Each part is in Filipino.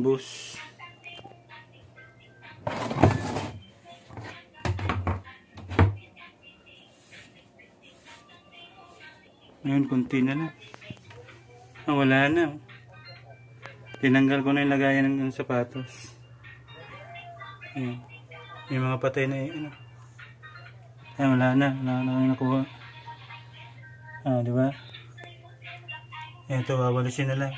mga boss. Ngayon, kunti na lang. Wala na. Tinanggal ko na yung lagayan ng sapatos. Ayan. Yung mga patay na ano. Wala na. Wala na nakuha. Diba? Ito, wawalisin na lang.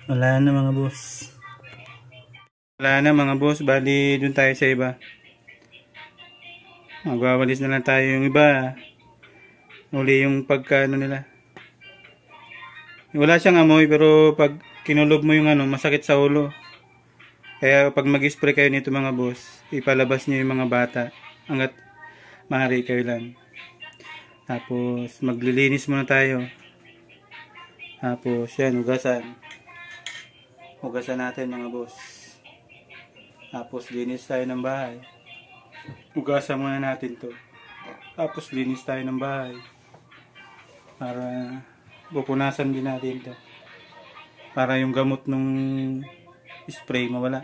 Wala na mga boss. Wala na mga boss. Bali, dun tayo sa iba. Magwawalis na lang tayo yung iba. Uli yung pagka ano nila. Wala siyang amoy pero pag kinulob mo yung ano, masakit sa ulo. Kaya pag mag-spray kayo nito mga boss, ipalabas niyo yung mga bata. Hanggat maaari kayo lang. Tapos maglilinis muna tayo. Tapos yan, hugasan. Hugasan natin mga boss. Tapos linis tayo ng bahay. Hugasan muna natin to. Tapos linis tayo ng bahay. Para pupunasan din natin to. Para yung gamot nung spray mawala.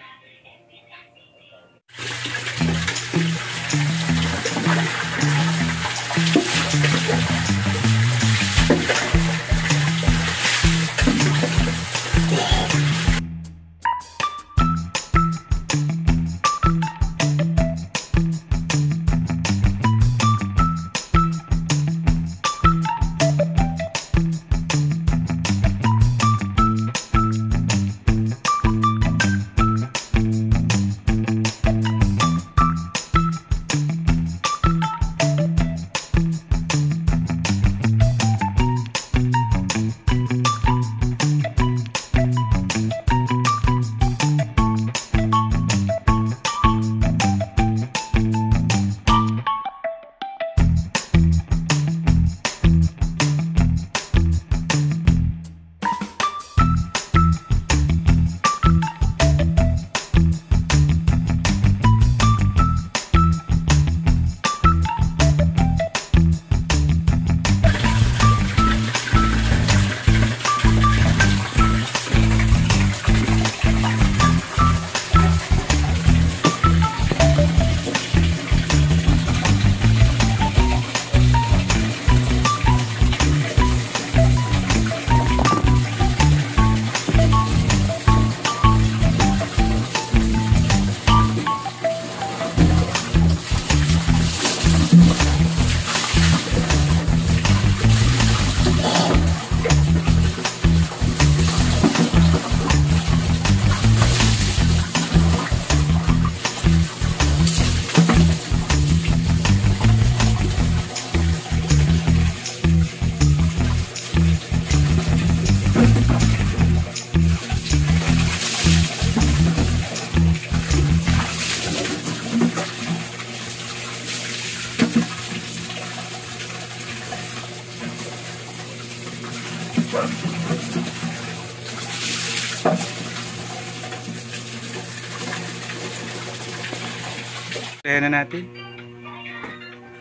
Sprayan na natin.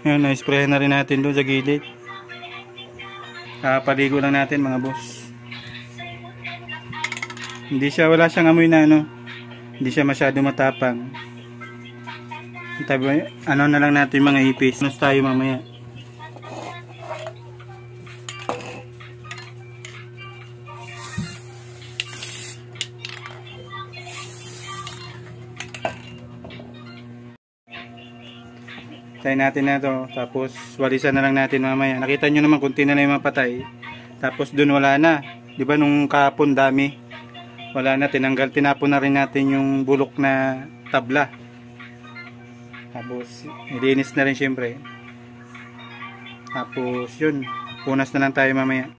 Yan, na-sprayan na rin natin doon sa gilid. Paligo lang natin mga boss. Hindi siya, wala siyang amoy na ano. Hindi siya masyado matapang. Tabi, ano na lang natin mga ipis. Nos tayo mamaya. Tayo natin na to, tapos walisan na lang natin mamaya. Nakita nyo naman kunti na lang yung mapatay. Tapos dun wala na. Diba nung kahapon dami? Wala na, tinapon na rin natin yung bulok na tabla. Tapos ilinis na rin syempre. Tapos yun, punas na lang tayo mamaya.